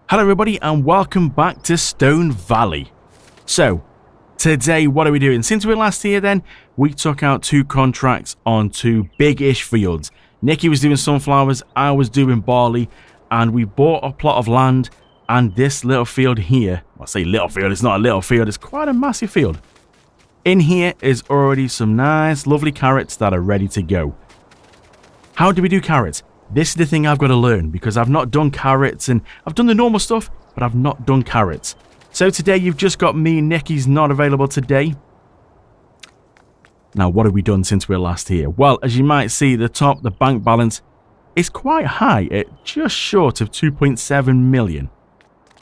Hello everybody and welcome back to Stone Valley. So, today what are we doing? Since we were last here then, we took out 2 contracts on 2 big-ish fields. Nikki was doing sunflowers, I was doing barley, and we bought a plot of land and this little field here. Well, I say little field, it's not a little field, it's quite a massive field. In here is already some nice, lovely carrots that are ready to go. How do we do carrots? This is the thing I've got to learn because I've not done carrots and I've done the normal stuff, but I've not done carrots. So today you've just got me, Nikki's not available today. Now what have we done since we were last here? Well, as you might see, the bank balance is quite high at just short of 2.7 million.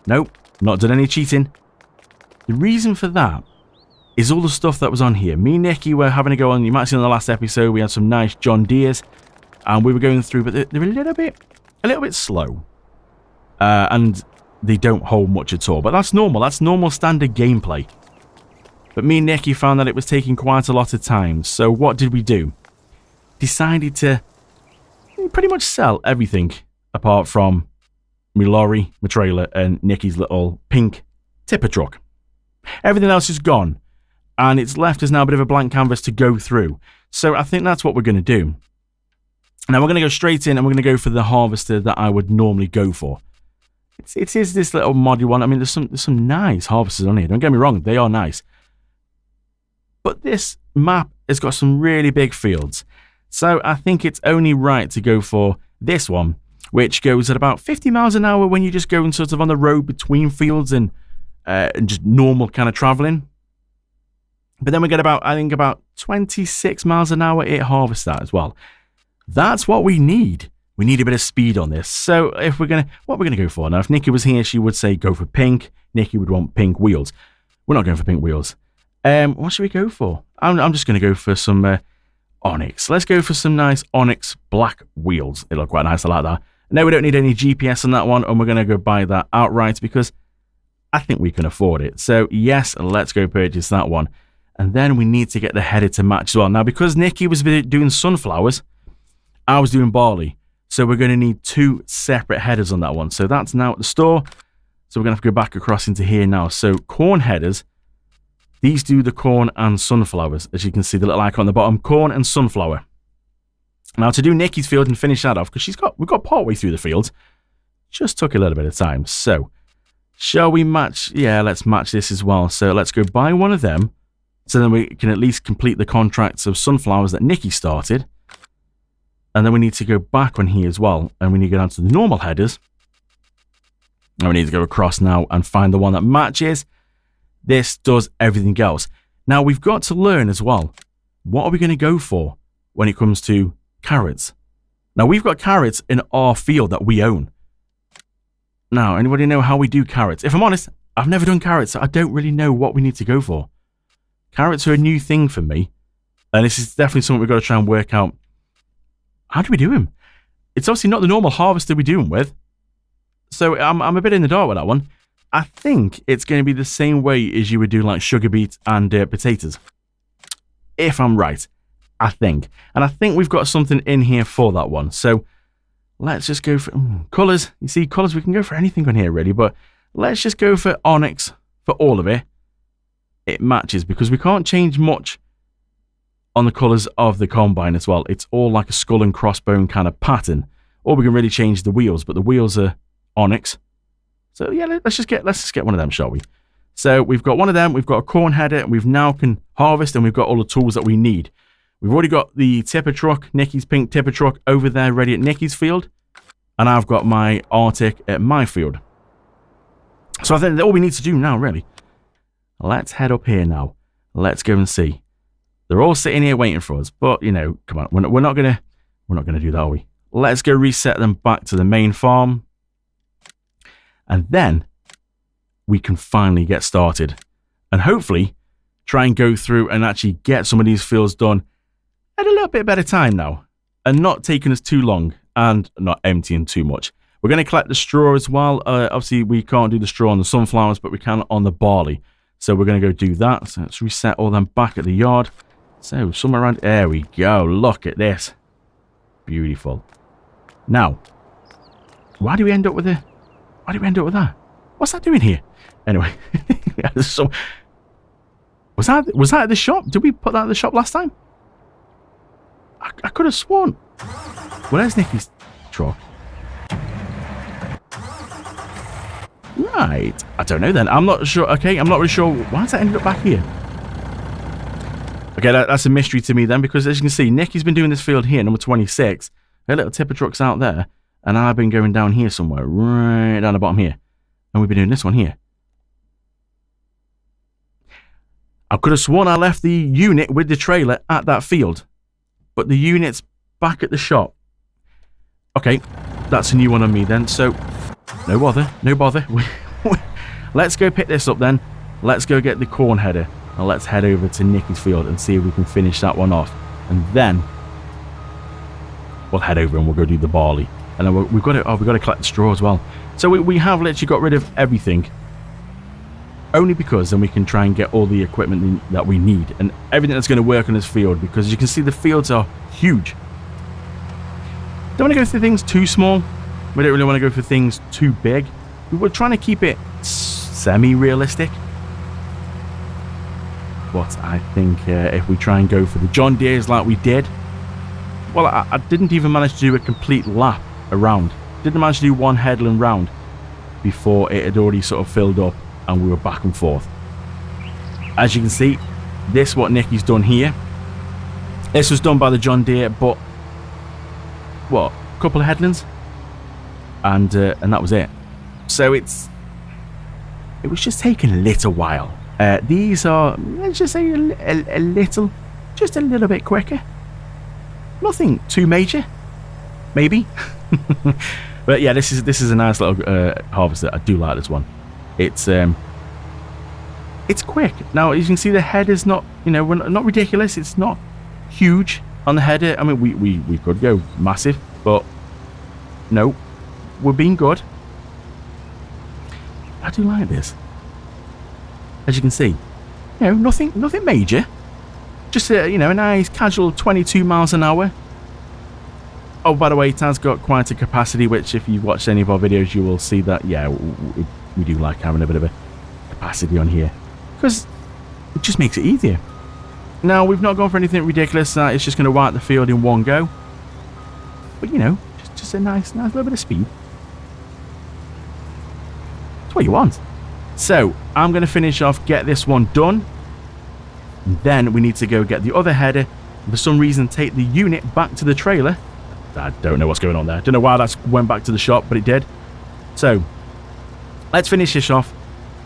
Nope, not done any cheating. The reason for that is all the stuff that was on here. Me and Nikki were having a go on, you might see on the last episode, we had some nice John Deeres. And we were going through, but they're a little bit slow. And they don't hold much at all. But that's normal. That's normal standard gameplay. But me and Nikki found that it was taking quite a lot of time. So what did we do? Decided to pretty much sell everything apart from my lorry, my trailer, and Nikki's little pink tipper truck. Everything else is gone. And it's left us now a bit of a blank canvas to go through. So I think that's what we're going to do. Now we're going to go straight in and we're going to go for the harvester that I would normally go for. It is this little modded one. I mean, there's some nice harvesters on here. Don't get me wrong, they are nice. But this map has got some really big fields. So I think it's only right to go for this one, which goes at about 50 miles an hour when you're just going sort of on the road between fields and just normal kind of traveling. But then we get about, I think, about 26 miles an hour it harvests that as well. That's what we need. We need a bit of speed on this. So if what we're gonna go for now? If Nikki was here, she would say go for pink. Nikki would want pink wheels. We're not going for pink wheels. What should we go for? I'm just gonna go for some onyx. Let's go for some nice onyx black wheels. They look quite nice. I like that. No, we don't need any GPS on that one, and we're gonna go buy that outright because I think we can afford it. So yes, let's go purchase that one. And then we need to get the header to match as well. Now because Nikki was doing sunflowers, I was doing barley, so we're going to need 2 separate headers on that one. So that's now at the store, so we're going to have to go back across into here now. So corn headers, these do the corn and sunflowers. As you can see, the little icon on the bottom, corn and sunflower. Now to do Nikki's field and finish that off, because we've got partway through the field, just took a little bit of time. So shall we match? Yeah, let's match this as well. So let's go buy one of them, so then we can at least complete the contracts of sunflowers that Nikki started. And then we need to go back on here as well. And we need to go down to the normal headers. And we need to go across now and find the one that matches. This does everything else. Now we've got to learn as well. What are we going to go for when it comes to carrots? Now we've got carrots in our field that we own. Now, anybody know how we do carrots? If I'm honest, I've never done carrots. So I don't really know what we need to go for. Carrots are a new thing for me. And this is definitely something we've got to try and work out. How do we do him? It's obviously not the normal harvester we do him with. So I'm a bit in the dark with that one. I think it's going to be the same way as you would do like sugar beet and potatoes. If I'm right. I think. And I think we've got something in here for that one. So let's just go for colours. You see, colours, we can go for anything on here really. But let's just go for onyx for all of it. It matches because we can't change much on the colours of the combine as well. It's all like a skull and crossbone kind of pattern. Or we can really change the wheels, but the wheels are onyx. So yeah, let's just get one of them, shall we? So we've got one of them, we've got a corn header, and we've now can harvest, and we've got all the tools that we need. We've already got the tipper truck, Nikki's pink tipper truck, over there ready at Nikki's field. And I've got my Arctic at my field. So I think all we need to do now, really. Let's head up here now. Let's go and see. They're all sitting here waiting for us, but you know, come on, we're not gonna do that, are we? Let's go reset them back to the main farm, and then we can finally get started, and hopefully try and go through and actually get some of these fields done at a little bit better time now, and not taking us too long, and not emptying too much. We're going to collect the straw as well. Obviously, we can't do the straw on the sunflowers, but we can on the barley. So we're going to go do that. So let's reset all them back at the yard. So somewhere around, there we go. Look at this. Beautiful. Now, why do we end up with a Why did we end up with that? What's that doing here? Anyway, so was that at the shop? Did we put that at the shop last time? I could have sworn. Where's Nikki's truck? Right. I don't know then. I'm not sure. Okay, I'm not really sure. Why has that ended up back here? Okay, that's a mystery to me then, because as you can see, Nikki's been doing this field here, number 26. Her little tipper truck's out there, and I've been going down here somewhere, right down the bottom here. And we've been doing this one here. I could have sworn I left the unit with the trailer at that field, but the unit's back at the shop. Okay, that's a new one on me then, so no bother, no bother. Let's go pick this up then. Let's go get the corn header, and let's head over to Nikki's field and see if we can finish that one off. And then we'll head over and we'll go do the barley. And then we've got to collect the straw as well. So we have literally got rid of everything. Only because then we can try and get all the equipment that we need and everything that's going to work on this field, because as you can see, the fields are huge. Don't want to go for things too small. We don't really want to go for things too big. We're trying to keep it semi-realistic. But I think if we try and go for the John Deeres like we did, well, I didn't even manage to do a complete lap around. Didn't manage to do one headland round before it had already sort of filled up and we were back and forth. As you can see, this is what Nikki's done here. This was done by the John Deere, but what, a couple of headlands, and that was it. So it was just taking a little while. These are, let's just say, a little, just a little bit quicker. Nothing too major, maybe. But yeah, this is a nice little harvester. I do like this one. It's quick. Now, as you can see, the header's not, we're not ridiculous. It's not huge on the header. I mean, we could go massive, but no, we're being good. I do like this. As you can see, nothing major. Just a nice casual 22 miles an hour. Oh, by the way, it has got quite a capacity, which if you've watched any of our videos, you will see that, yeah, we do like having a bit of a capacity on here, because it just makes it easier. Now, we've not gone for anything ridiculous. It's just going to wipe the field in one go. But, just a nice little bit of speed. That's what you want. So, I'm going to finish off, get this one done. And then we need to go get the other header. And for some reason, take the unit back to the trailer. I don't know what's going on there. Don't know why that went back to the shop, but it did. So, let's finish this off.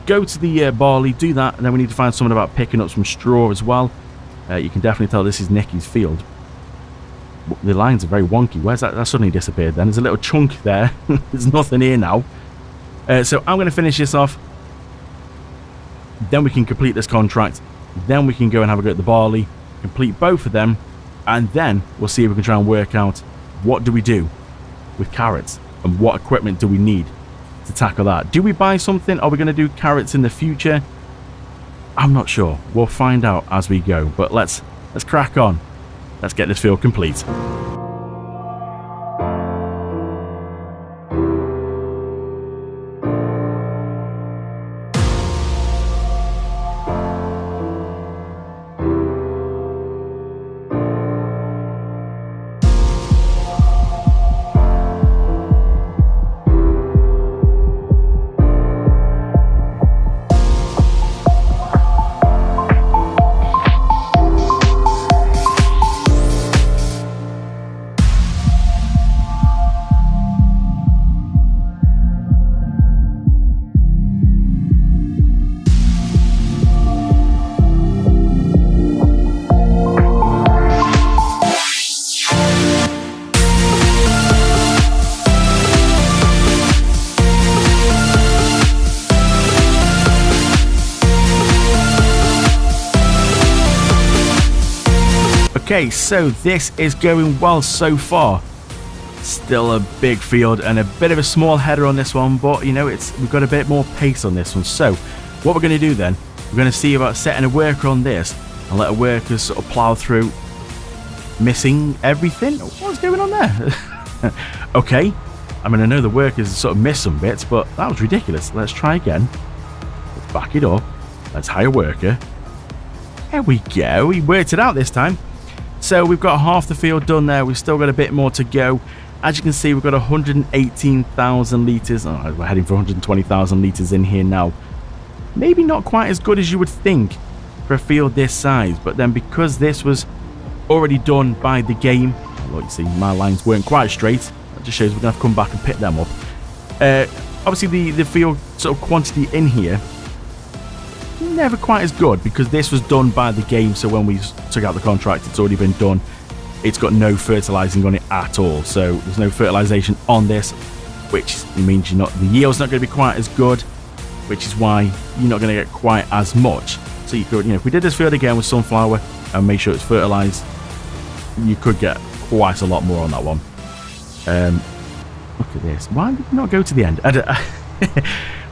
Go to the barley, do that, and then we need to find someone about picking up some straw as well. You can definitely tell this is Nikki's field. The lines are very wonky. Where's that? That suddenly disappeared then. There's a little chunk there. There's nothing here now. So I'm going to finish this off. Then we can complete this contract. Then we can go and have a go at the barley, complete both of them, and then we'll see if we can try and work out what do we do with carrots and what equipment do we need to tackle that. Do we buy something? Are we going to do carrots in the future? I'm not sure. We'll find out as we go, but let's crack on. Let's get this field complete. Okay, so this is going well so far. Still a big field and a bit of a small header on this one, but we've got a bit more pace on this one. So what we're going to do then, we're going to see about setting a worker on this and let a worker sort of plow through, missing everything. What's going on there? Okay, I mean, I know the workers sort of missed some bits, but that was ridiculous. Let's try again. Let's back it up. Let's hire a worker. There we go. We worked it out this time. So we've got half the field done there. We've still got a bit more to go. As you can see, we've got 118,000 litres. Oh, we're heading for 120,000 litres in here now. Maybe not quite as good as you would think for a field this size. But then because this was already done by the game, look, you see, my lines weren't quite straight. That just shows we're going to have to come back and pick them up. Obviously, the field sort of quantity in here, never quite as good because this was done by the game. So when we took out the contract, it's already been done. It's got no fertilizing on it at all. So there's no fertilization on this, which means the yield's not going to be quite as good, which is why you're not going to get quite as much. So you could, if we did this field again with sunflower and make sure it's fertilized, you could get quite a lot more on that one. Look at this. Why did we not go to the end?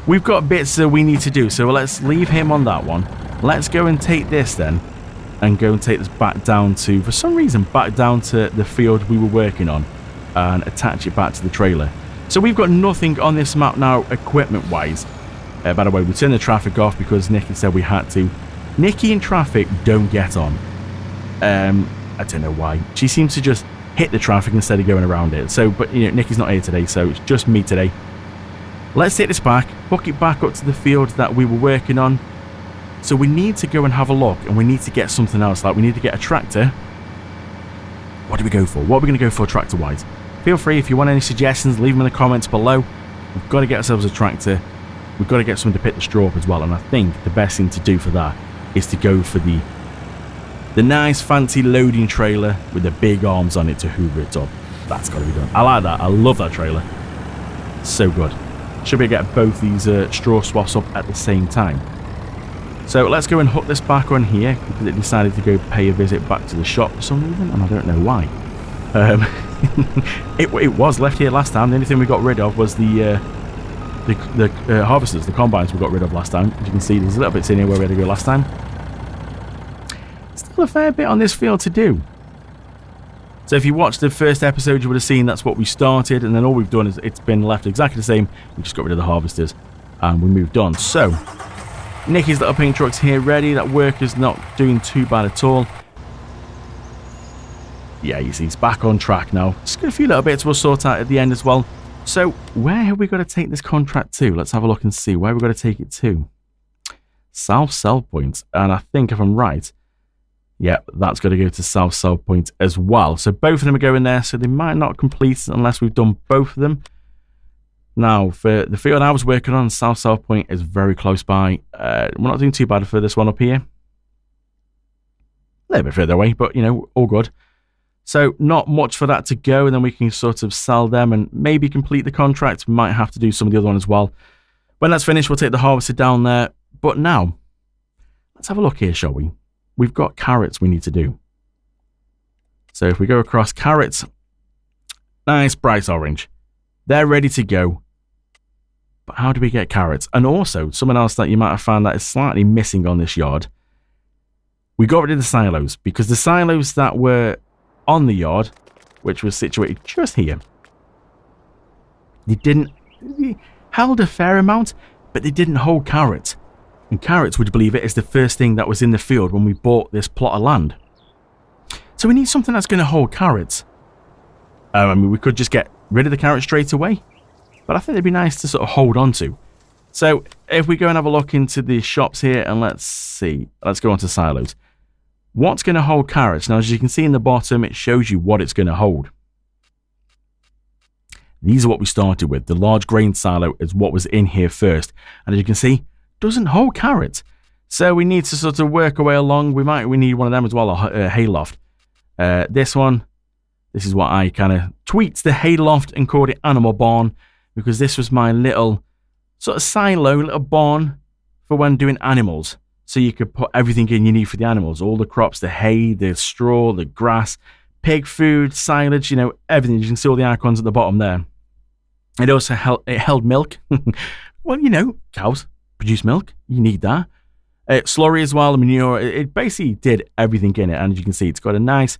We've got bits that we need to do, so let's leave him on that one. Let's go and take this then, and go and take this back down to, for some reason, back down to the field we were working on, and attach it back to the trailer. So we've got nothing on this map now, equipment-wise. By the way, we turned the traffic off because Nikki said we had to. Nikki and traffic don't get on. I don't know why. She seems to just hit the traffic instead of going around it. So, but Nikki's not here today, so it's just me today. Let's take this back, hook it back up to the field that we were working on. So we need to go and have a look, and we need to get something else. Like we need to get a tractor. What do we go for? What are we going to go for tractor-wise? Feel free, if you want any suggestions, leave them in the comments below. We've got to get ourselves a tractor. We've got to get someone to pick the straw up as well. And I think the best thing to do for that is to go for the nice fancy loading trailer with the big arms on it to hoover it up. That's got to be done. I like that. I love that trailer. So good. Should be able to get both these straw swaths up at the same time. So let's go and hook this back on here because it decided to go pay a visit back to the shop for some reason, and I don't know why. It was left here last time. The only thing we got rid of was the harvesters, the combines we got rid of last time. As you can see, there's a little bit in here where we had to go last time. Still a fair bit on this field to do. So if you watched the first episode, you would have seen that's what we started, and then all we've done is it's been left exactly the same. We just got rid of the harvesters and we moved on. So Nikki's little paint truck's here ready. That worker's not doing too bad at all. Yeah, you see, it's back on track now. Just got a few little bits we'll sort out at the end as well. So where have we got to take this contract to? Let's have a look and see where we've got to take it to. South Sell Point, and I think if I'm right, yeah, that's got to go to South Sell Point as well. So both of them are going there, so they might not complete unless we've done both of them. Now, for the field I was working on, South Sell Point is very close by. We're not doing too bad for this one up here. A little bit further away, but, all good. So not much for that to go, and then we can sort of sell them and maybe complete the contract. We might have to do some of the other one as well. When that's finished, we'll take the harvester down there. But now, let's have a look here, shall we? We've got carrots we need to do. So if we go across carrots, nice bright orange. They're ready to go. But how do we get carrots? And also, something else that you might have found that is slightly missing on this yard. We got rid of the silos, because the silos that were on the yard, which was situated just here, they held a fair amount, but they didn't hold carrots. And carrots, would you believe it, is the first thing that was in the field when we bought this plot of land. So we need something that's going to hold carrots. I mean, we could just get rid of the carrots straight away, but I think they'd be nice to sort of hold on to. So if we go and have a look into the shops here, and let's see, let's go on to silos. What's going to hold carrots? Now, as you can see in the bottom, it shows you what it's going to hold. These are what we started with. The large grain silo is what was in here first. And as you can see, doesn't hold carrots. So we need to sort of work our way along. We need one of them as well, a hayloft. This one, this is what I kind of tweaked the hayloft and called it Animal Barn, because this was my little sort of silo, little barn for when doing animals. So you could put everything in you need for the animals. All the crops, the hay, the straw, the grass, pig food, silage, everything. You can see all the icons at the bottom there. It also held milk. Well, cows produce milk. You need that. Slurry as well, the manure. It basically did everything in it. And as you can see, it's got a nice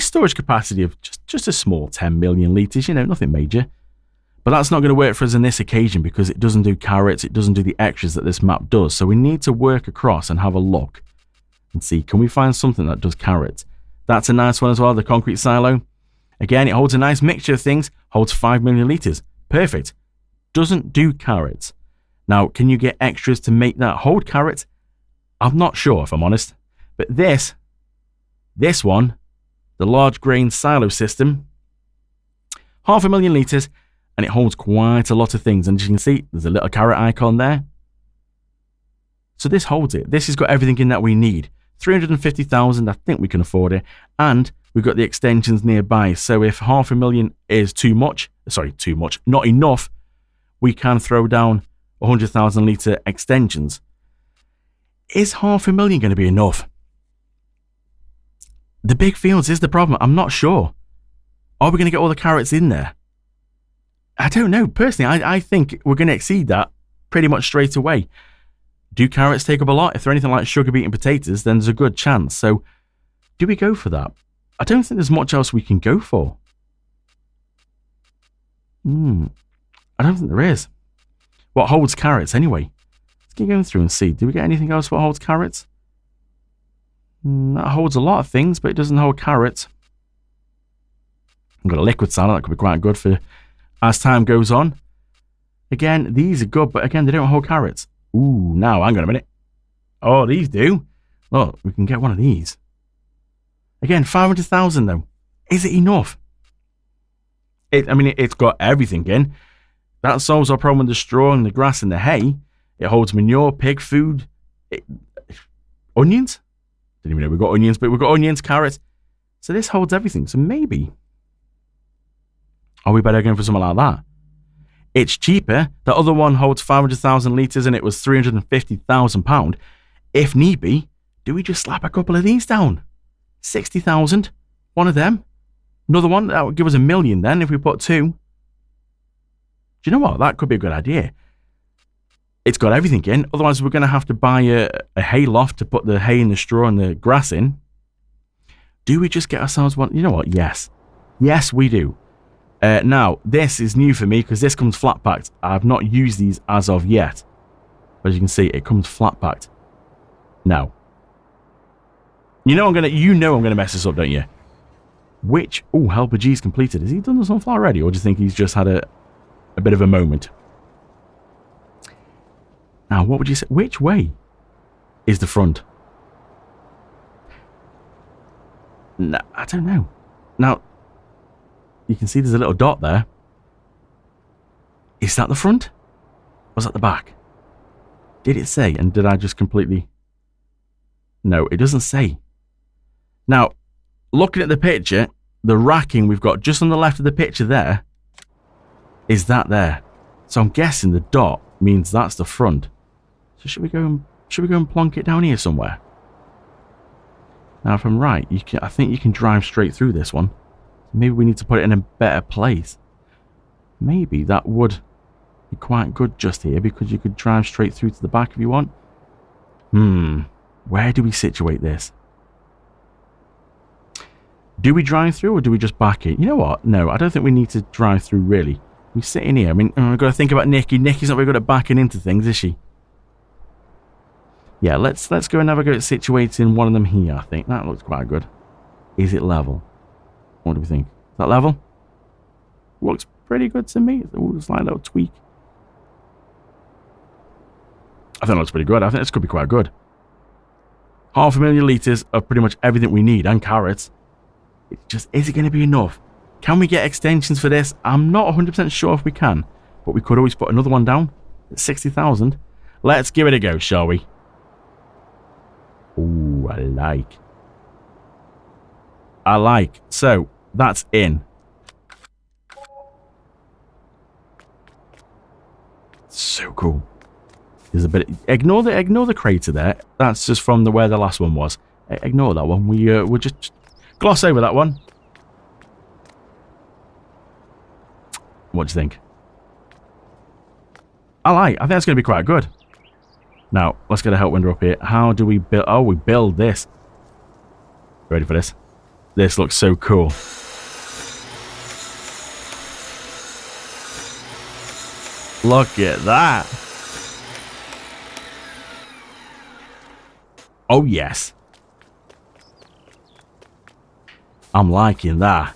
storage capacity of just a small 10 million litres. Nothing major. But that's not going to work for us in this occasion because it doesn't do carrots, it doesn't do the extras that this map does. So we need to work across and have a look and see, can we find something that does carrots? That's a nice one as well, the concrete silo. Again, it holds a nice mixture of things, holds 5 million litres. Perfect. Doesn't do carrots. Now, can you get extras to make that hold carrots? I'm not sure, if I'm honest. But this one, the large grain silo system, 500,000 litres, and it holds quite a lot of things. And as you can see, there's a little carrot icon there. So this holds it. This has got everything in that we need. 350,000, I think we can afford it. And we've got the extensions nearby. So if 500,000 is not enough, we can throw down 100,000 litre extensions. Is 500,000 going to be enough? The big fields is the problem. I'm not sure. Are we going to get all the carrots in there? I don't know. Personally, I think we're going to exceed that pretty much straight away. Do carrots take up a lot? If they're anything like sugar beet and potatoes, then there's a good chance. So, do we go for that? I don't think there's much else we can go for. I don't think there is. What holds carrots, anyway? Let's keep going through and see. Do we get anything else what holds carrots? That holds a lot of things, but it doesn't hold carrots. I've got a liquid salad. That could be quite good for as time goes on. Again, these are good, but again, they don't hold carrots. Ooh, now, hang on a minute. Oh, these do. Look, we can get one of these. Again, 500,000 though. Is it enough? It's got everything in. That solves our problem with the straw and the grass and the hay. It holds manure, pig food, onions. Didn't even know we've got onions, but we've got onions, carrots. So this holds everything. So maybe, are we better going for something like that? It's cheaper. The other one holds 500,000 litres and it was £350,000. If need be, do we just slap a couple of these down? 60,000. One of them. Another one, that would give us 1 million then if we put 2. Do you know what? That could be a good idea. It's got everything in. Otherwise, we're going to have to buy a hay loft to put the hay and the straw and the grass in. Do we just get ourselves one? You know what? Yes. Yes, we do. Now, this is new for me because this comes flat packed. I've not used these as of yet. But as you can see, it comes flat packed. Now, you know I'm gonna mess this up, don't you? Helper G's completed. Has he done this on fly already, or do you think he's just had a bit of a moment? Now, what would you say? Which way is the front? No, I don't know. Now, you can see there's a little dot there. Is that the front? Or was that the back? Did it say? And did I just completely... No, it doesn't say. Now, looking at the picture, the racking we've got just on the left of the picture there, is that there. So I'm guessing the dot means that's the front. So should we go and plonk it down here somewhere? Now, if I'm right, I think you can drive straight through this one. Maybe we need to put it in a better place. Maybe that would be quite good just here because you could drive straight through to the back if you want. Where do we situate this? Do we drive through or do we just back it? You know what? No, I don't think we need to drive through really. We sit in here. I mean, I've got to think about Nikki. Nikki's not very good at backing into things, is she? Yeah, let's go and have a go at situating one of them here, I think. That looks quite good. Is it level? What do we think? Is that level? Looks pretty good to me. It's a slight little tweak. I think it looks pretty good. I think this could be quite good. 500,000 litres of pretty much everything we need and carrots. It's just, is it going to be enough? Can we get extensions for this? I'm not 100% sure if we can, but we could always put another one down at 60,000. Let's give it a go, shall we? Ooh, I like. So, that's in. So cool. There's a bit. Ignore the crater there. That's just from where the last one was. Ignore that one. We'll just gloss over that one. What do you think? I think that's going to be quite good. Now, let's get a help window up here. How do we build? Oh, we build this. Ready for this? This looks so cool. Look at that. Oh, yes. I'm liking that.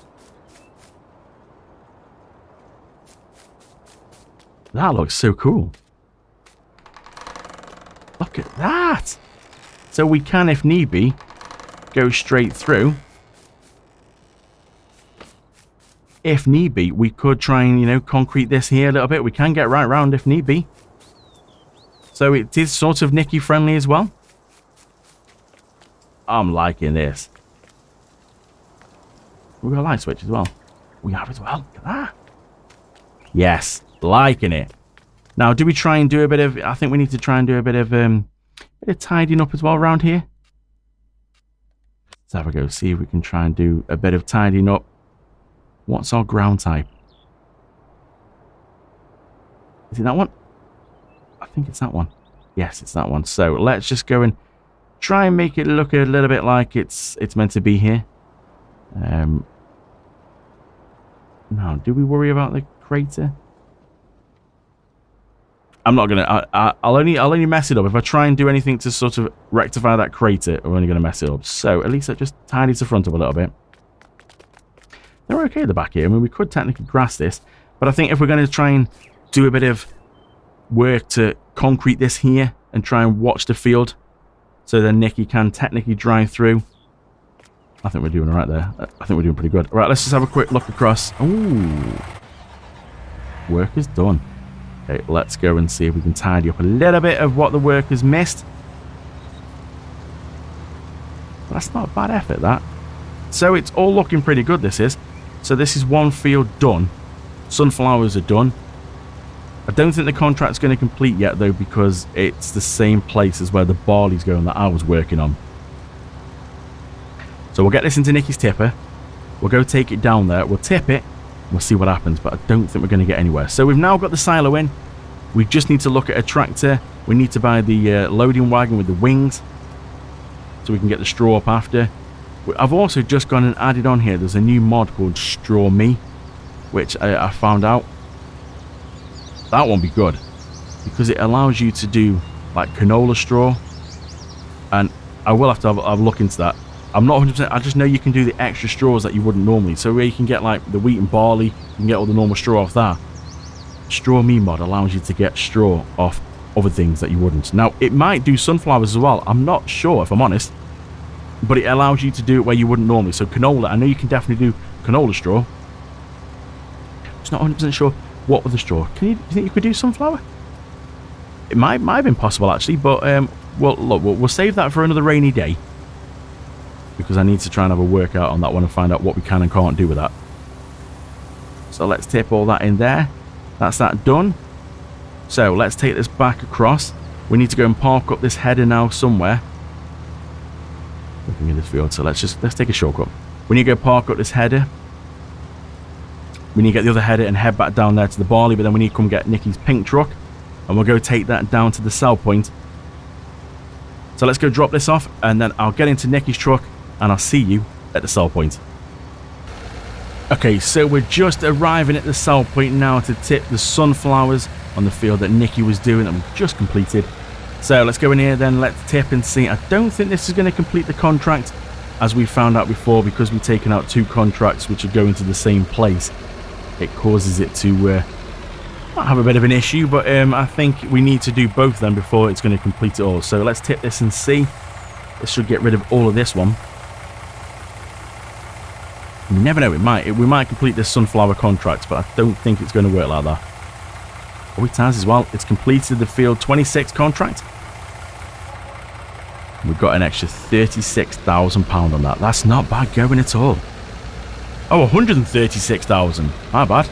That looks so cool. Look at that. So we can, if need be, go straight through. If need be, we could try and, you know, concrete this here a little bit. We can get right round if need be. So it is sort of Nicky friendly as well. I'm liking this. We've got a light switch as well. We have as well. Look at that. Yes, liking it. Now, do we try and do a bit of... I think we need to try and do a bit of tidying up as well around here. Let's have a go. See if we can try and do a bit of tidying up. What's our ground type? Is it that one? I think it's that one. Yes, it's that one. So let's just go and try and make it look a little bit like it's meant to be here. Now, do we worry about the crater? I'm not gonna. I'll only mess it up if I try and do anything to sort of rectify that crater. I'm only gonna mess it up. So at least that just tidies the front up a little bit. They're okay at the back here. I mean, we could technically grass this, but I think if we're going to try and do a bit of work to concrete this here and try and watch the field, so then Nicky can technically drive through. I think we're doing all right there. I think we're doing pretty good. All right, let's just have a quick look across. Ooh, work is done. Okay, let's go and see if we can tidy up a little bit of what the workers missed. That's not a bad effort, that. So it's all looking pretty good, this is. So this is one field done. Sunflowers are done. I don't think the contract's going to complete yet, though, because it's the same place as where the barley's going that I was working on. So we'll get this into Nicky's tipper. We'll go take it down there. We'll tip it. We'll see what happens, but I don't think we're going to get anywhere. So we've now got the silo in. We just need to look at a tractor. We need to buy the loading wagon with the wings so we can get the straw up after. I've also just gone and added on here. There's a new mod called Straw Me, which I found out. That won't be good because it allows you to do like canola straw, and I will have to have a look into that. I'm not 100%. I just know you can do the extra straws that you wouldn't normally. So where you can get like the wheat and barley, you can get all the normal straw off that. Straw Me mod allows you to get straw off other things that you wouldn't. Now it might do sunflowers as well. I'm not sure if I'm honest. But it allows you to do it where you wouldn't normally. So canola, I know you can definitely do canola straw. Just not 100% sure what with the straw. Do you think you could do sunflower? It might have been possible actually, but well, look, we'll save that for another rainy day because I need to try and have a workout on that one and find out what we can and can't do with that. So let's tip all that in there. That's that done. So let's take this back across. We need to go and park up this header now somewhere. Looking at this field, so let's take a shortcut. We need to go park up this header. We need to get the other header and head back down there to the barley, but then we need to come get Nicky's pink truck and we'll go take that down to the sell point. So let's go drop this off and then I'll get into Nicky's truck and I'll see you at the sell point. Okay, so we're just arriving at the sell point now to tip the sunflowers on the field that Nicky was doing and we've just completed. So let's go in here then, let's tip and see. I don't think this is going to complete the contract as we found out before, because we've taken out two contracts which are going to the same place. It causes it to have a bit of an issue, but I think we need to do both of them before it's going to complete it all. So let's tip this and see. This should get rid of all of this one. You never know, we might complete this sunflower contract, but I don't think it's going to work like that. Oh, it has as well. It's completed the field 26 contract. We've got an extra £36,000 on that. That's not bad going at all. Oh, 136,000. Not bad.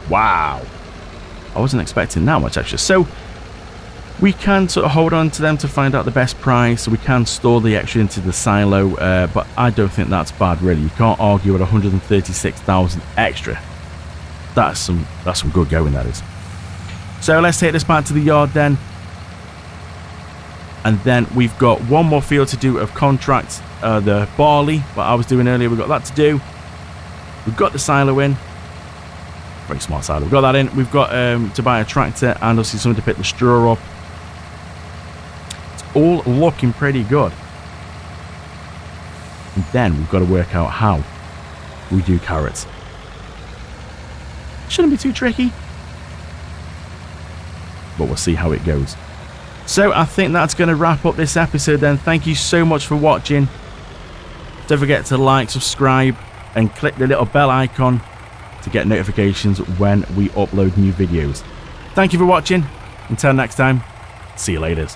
Wow. I wasn't expecting that much extra. So we can sort of hold on to them to find out the best price. We can store the extra into the silo, but I don't think that's bad really. You can't argue at 136,000 extra. That's some good going, that is. So let's take this back to the yard then. And then we've got one more field to do of contract, the barley, what I was doing earlier. We've got that to do. We've got the silo in. Very smart side. We've got that in. We've got to buy a tractor and obviously something to pick the straw up. It's all looking pretty good. And then we've got to work out how we do carrots. Shouldn't be too tricky. But we'll see how it goes. So I think that's going to wrap up this episode then. Thank you so much for watching. Don't forget to like, subscribe, and click the little bell icon to get notifications when we upload new videos. Thank you for watching. Until next time, see you later.